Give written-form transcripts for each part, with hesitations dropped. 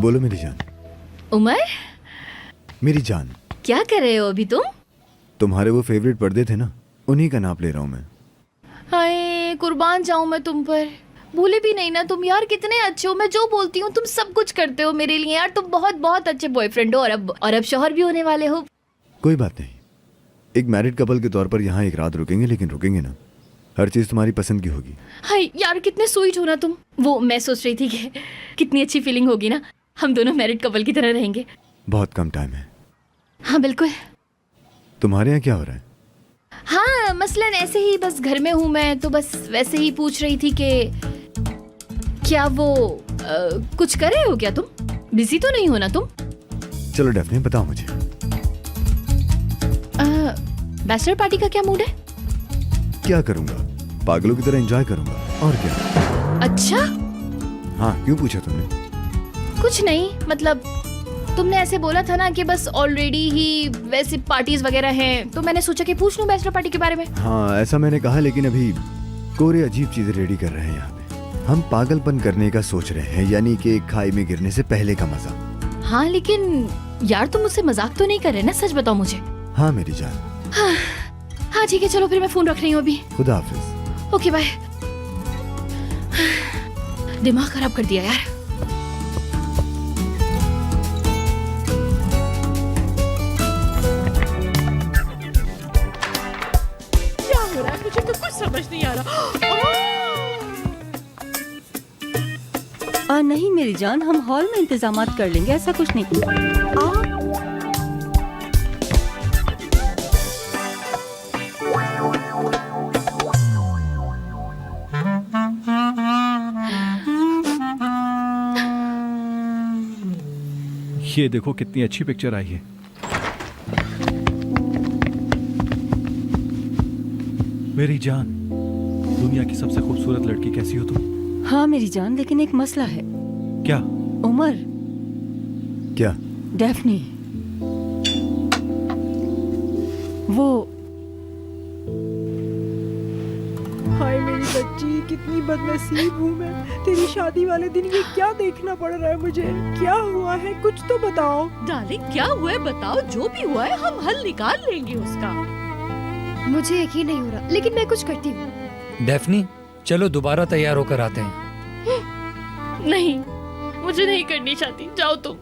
बोलो मेरी जान। उमर, मेरी जान, क्या कर रहे हो अभी तुम? तुम्हारे वो फेवरेट पर्दे थे ना, उन्हीं का नाप ले रहा हूँ मैं। हाय, कुर्बान जाऊं मैं तुम पर। भूले भी नहीं ना तुम यार, कितने अच्छे हो। मैं जो बोलती हूँ तुम सब कुछ करते हो मेरे लिए यार। तुम बहुत बहुत अच्छे बॉयफ्रेंड हो और अब शौहर भी होने वाले हो। कोई बात नहीं, एक मैरिड कपल के तौर पर यहाँ एक रात रुकेंगे, लेकिन रुकेंगे ना, हर चीज़ तुम्हारी पसंद की होगी। हाय यार, कितने स्वीट हो ना तुम। वो मैं सोच रही थी कि कितनी अच्छी फीलिंग होगी ना, हम दोनों मैरिड कपल की तरह रहेंगे। बहुत कम टाइम है। हाँ बिल्कुल। तुम्हारे यहाँ क्या हो रहा है? हाँ मसलन ऐसे ही, बस घर में हूँ मैं, तो बस वैसे ही पूछ रही थी कि क्या वो कुछ कर रहे हो क्या तुम? बिजी तो नहीं हो ना तुम? चलो डेफने, बताओ मुझे। बैचलर पार्टी का क्या मूड है? क्या करूँगा, पागलों की तरह एंजॉय करूँगा, और क्या। अच्छा, हाँ क्यों पूछा तुमने? कुछ नहीं, मतलब तुमने ऐसे बोला था ना कि बस ऑलरेडी ही वैसे पार्टीज वगैरह हैं, तो मैंने सोचा कि पूछ लूं बैचलर पार्टी के बारे में। हाँ ऐसा मैंने कहा, लेकिन अभी कोरे अजीब चीजें रेडी कर रहे हैं यहाँ पे। हम पागलपन करने का सोच रहे हैं, यानी कि खाई में गिरने से पहले का मजा। हाँ लेकिन यार तुम मुझसे मजाक तो नहीं कर रहे ना? सच बताओ मुझे। हाँ मेरी जान। हाँ ठीक है, चलो फिर मैं फोन रख रही हूँ अभी। खुदा हाफिज। Okay bye. दिमाग खराब कर दिया यार। क्या हो रहा है, मुझे तो कुछ समझ नहीं आ रहा। नहीं मेरी जान, हम हॉल में इंतजामात कर लेंगे, ऐसा कुछ नहीं। ये देखो कितनी अच्छी पिक्चर आई है। मेरी जान, दुनिया की सबसे खूबसूरत लड़की कैसी हो तुम? हाँ मेरी जान, लेकिन एक मसला है। क्या? उमर। क्या? डेफनी, वो हाय मेरी बच्ची, कितनी बदनसीब हूँ मैं। तेरी शादी वाले दिन ये क्या देखना पड़ रहा है मुझे? क्या हुआ है, कुछ तो बताओ। डार्लिंग क्या हुआ है बताओ, जो भी हुआ है हम हल निकाल लेंगे उसका। मुझे यकीन नहीं हो रहा, लेकिन मैं कुछ करती हूँ। डेफनी, चलो दोबारा तैयार होकर आते हैं। नहीं, मुझे नहीं करनी शादी, जाओ तुम।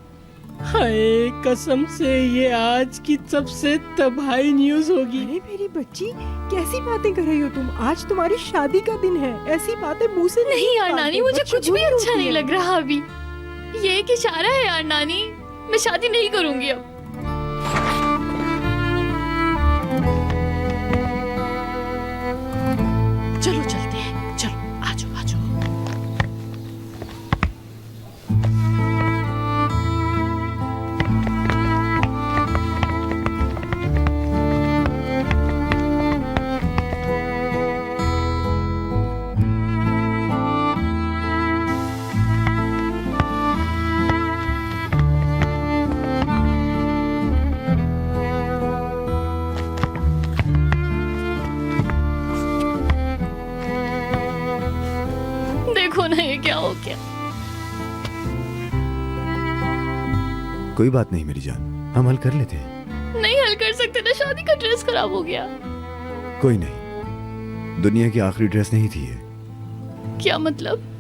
हाय कसम से ये आज की सबसे तबाही न्यूज़ होगी। अरे मेरी बच्ची, कैसी बातें कर रही हो तुम? आज तुम्हारी शादी का दिन है, ऐसी बातें मुंह से नहीं यार निकालते, नानी, मुझे बच्ची कुछ भी बुरी अच्छा होती नहीं है। लग रहा अभी। ये एक इशारा है यार नानी, मैं शादी नहीं करूंगी अब। चलो चलते हैं, चलो आ जाओ आ जाओ। देखो ना ये क्या हो गया। कोई बात नहीं मेरी जान, हम हल कर लेते हैं। नहीं हल कर सकते ना, शादी का ड्रेस खराब हो गया। कोई नहीं, दुनिया की आखिरी ड्रेस नहीं थी ये। क्या मतलब?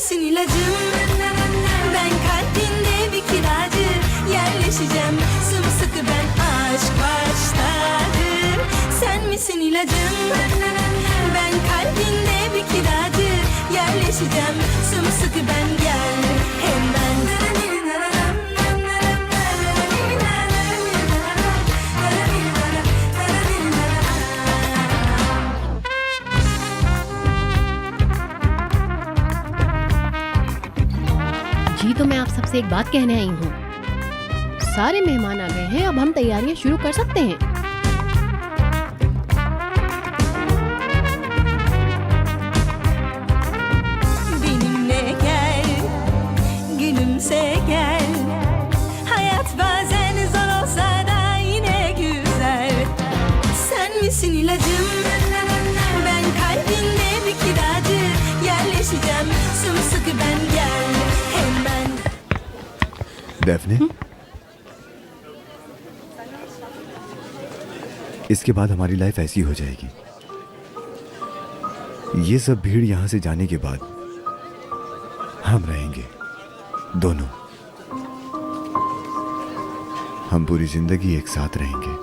misin ilacım? Ben kalbinde bir kiracı, yerleşeceğim sımsıkı ben, aşk başladı. Sen misin ilacım? Ben kalbinde bir kiracı, yerleşeceğim sımsıkı ben, gel hemen. जी तो मैं आप सबसे एक बात कहने आई हूँ। सारे मेहमान आ गए हैं, अब हम तैयारियां शुरू कर सकते हैं। Benimle gel, gülümse gel. Hayat bazen zor olsa da yine güzel. Sen misin ilacım? Ben kalbinde bir kiracı, yerleşeceğim sımsıkı ben, gel hemen. डेफने, इसके बाद हमारी लाइफ ऐसी हो जाएगी। ये सब भीड़ यहां से जाने के बाद हम रहेंगे दोनों। हम पूरी जिंदगी एक साथ रहेंगे।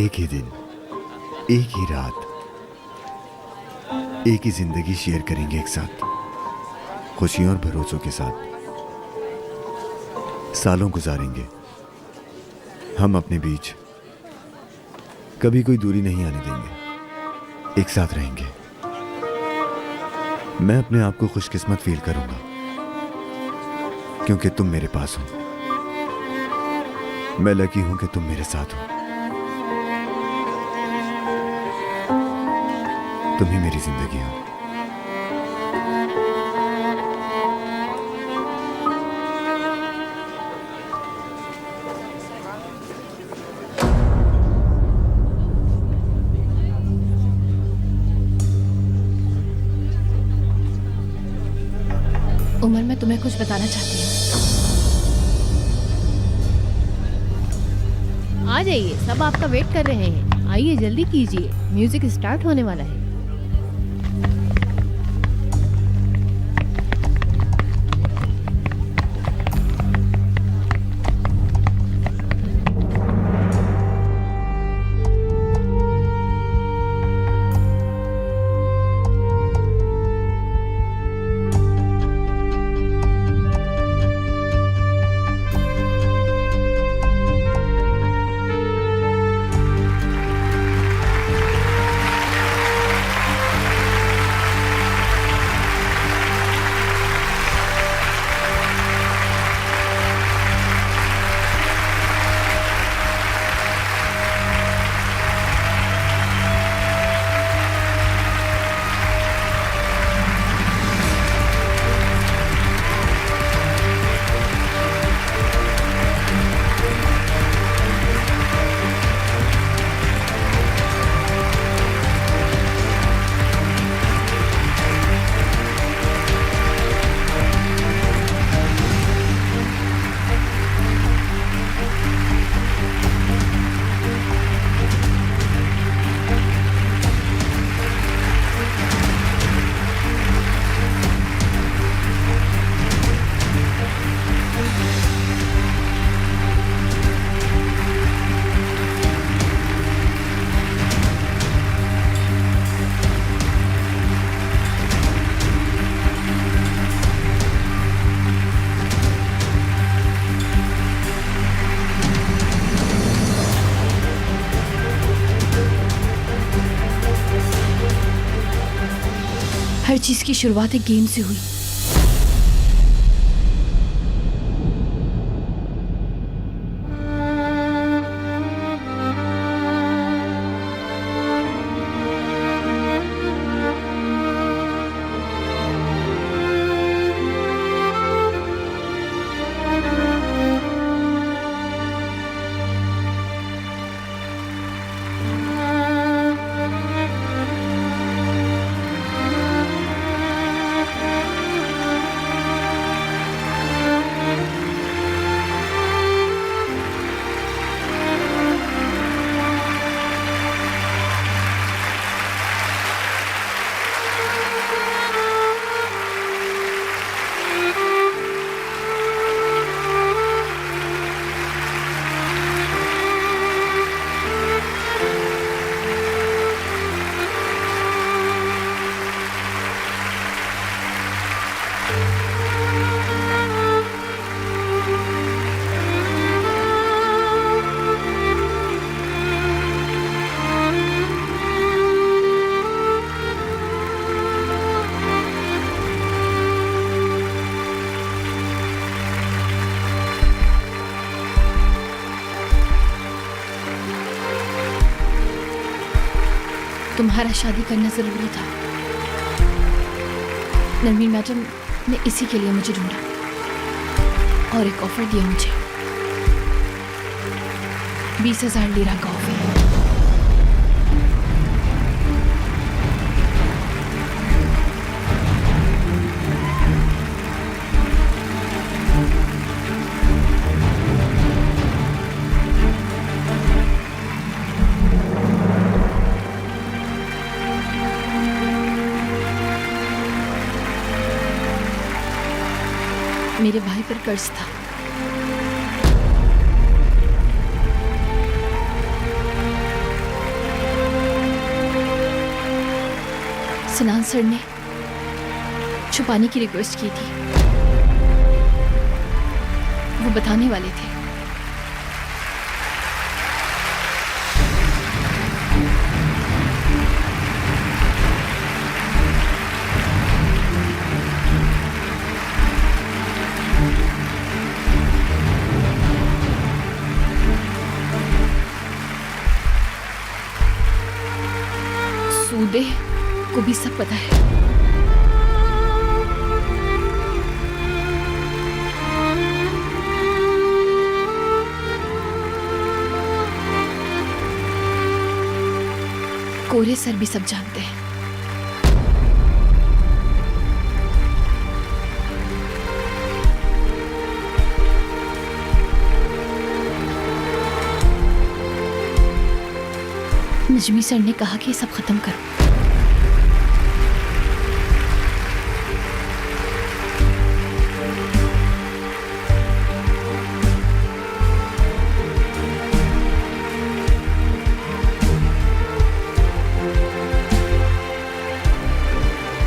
एक ही दिन, एक ही रात, एक ही जिंदगी शेयर करेंगे एक साथ, खुशियों और भरोसों के साथ। सालों गुजारेंगे हम अपने बीच, कभी कोई दूरी नहीं आने देंगे, एक साथ रहेंगे। मैं अपने आप को खुशकिस्मत फील करूंगा क्योंकि तुम मेरे पास हो। मैं लकी हूं कि तुम मेरे साथ हो। तुम ही मेरी जिंदगी हो। उमर, मैं तुम्हें कुछ बताना चाहती हूँ। आ जाइए, सब आपका वेट कर रहे हैं। आइए जल्दी कीजिए, म्यूजिक स्टार्ट होने वाला है। हर चीज की शुरुआत एक गेम से हुई। तुम्हारा शादी करना जरूरी था। नरमीन मैडम ने इसी के लिए मुझे ढूंढा और एक ऑफर दिया मुझे, 20,000 लीरा का ऑफर। मेरे भाई पर कर्ज था। सनान सर ने छुपाने की रिक्वेस्ट की थी, वो बताने वाले थे। सूदे को भी सब पता है। कोरे सर भी सब जानते हैं। नजमी सर ने कहा कि सब खत्म करो।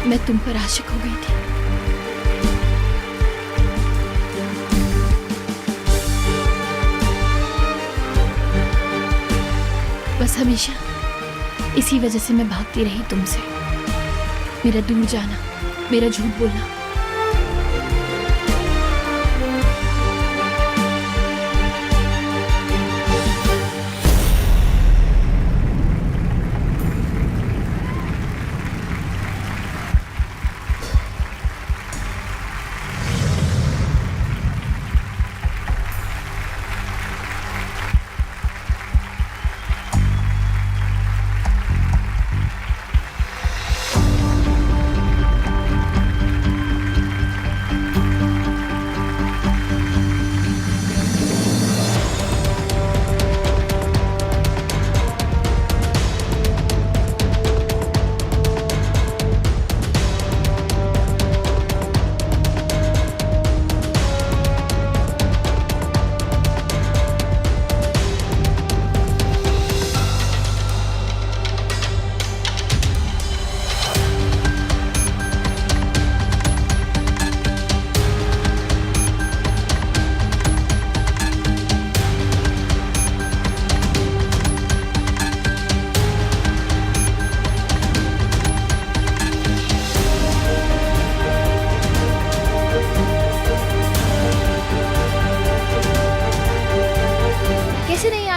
मैं तुम पर आशिक हो गई थी। बस हमेशा इसी वजह से मैं भागती रही तुमसे। मेरा दूर जाना, मेरा झूठ बोलना।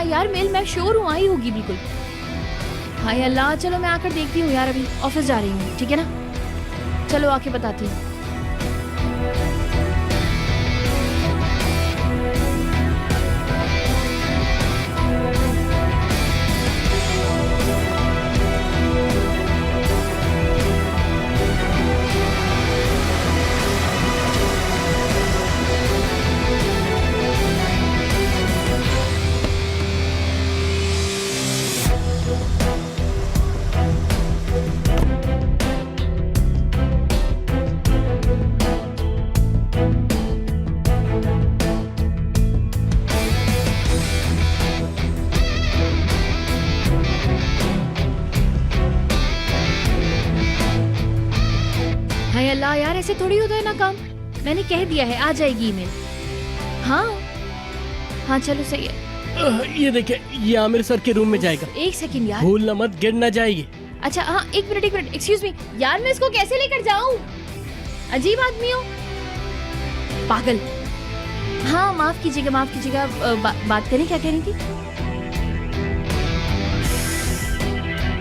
यार मेल मैं श्योर हूँ आई होगी बिल्कुल। हाय अल्लाह, चलो मैं आकर देखती हूँ यार, अभी ऑफिस जा रही हूँ, ठीक है ना? चलो आके बताती हूँ। हाय अल्लाह यार, ऐसे थोड़ी होता है ना काम। मैंने कह दिया है आ जाएगी ईमेल। हाँ हाँ चलो सही है। ये देखिए, ये आमिर सर के रूम में जाएगा। एक सेकंड यार, भूलना मत, गिर ना जाएगी। अच्छा हाँ एक मिनट एक्सक्यूज मी यार, मैं इसको कैसे लेकर जाऊं? अजीब आदमी हो, पागल। हाँ माफ कीजिएगा, बात करें, क्या कह रही थी?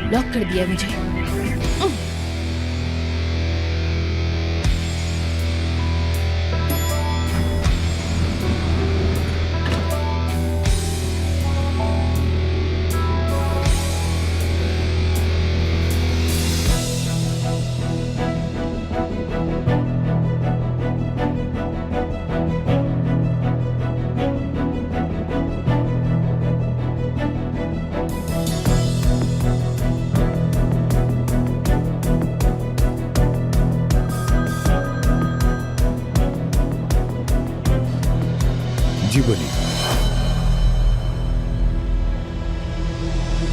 ब्लॉक कर दिया मुझे। जी बोलिए।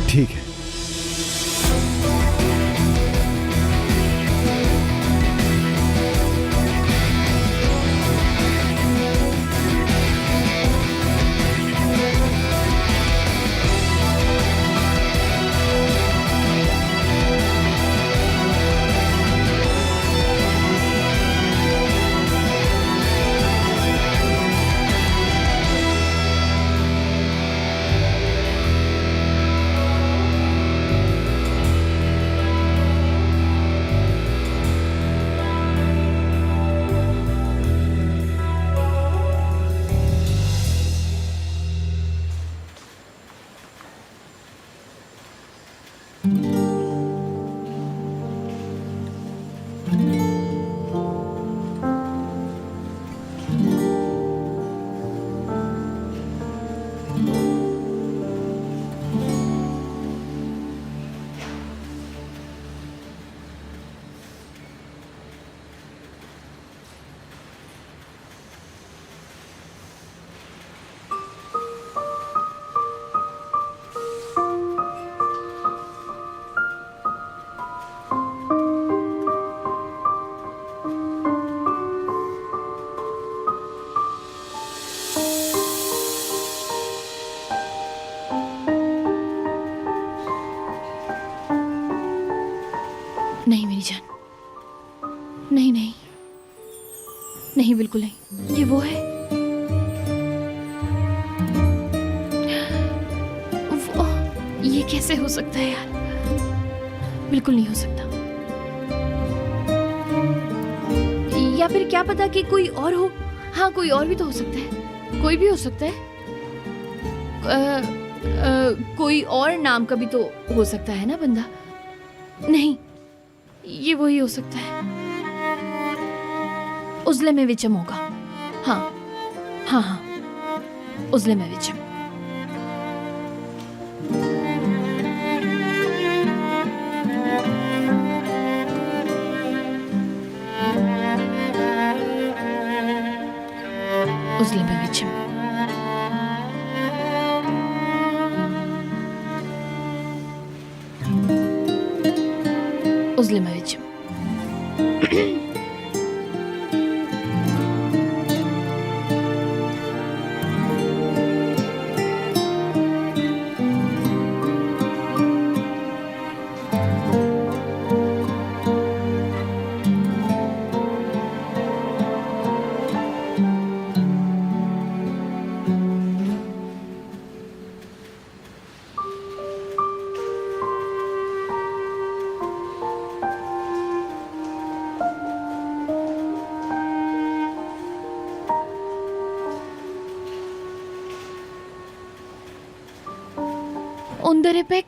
ठीक है। नहीं मेरी जान, नहीं नहीं नहीं, बिल्कुल नहीं। ये वो है, वो, ये कैसे हो सकता है यार? बिल्कुल नहीं हो सकता। या फिर क्या पता कि कोई और हो। हाँ, कोई और भी तो हो सकता है, कोई भी हो सकता है। कोई और नाम का भी तो हो सकता है ना बंदा। नहीं, ये वही हो सकता है। उजले में विचम होगा। हाँ हाँ हाँ, उजले में विचम। उजले में विचम। उजले में विचम। Under Ipek,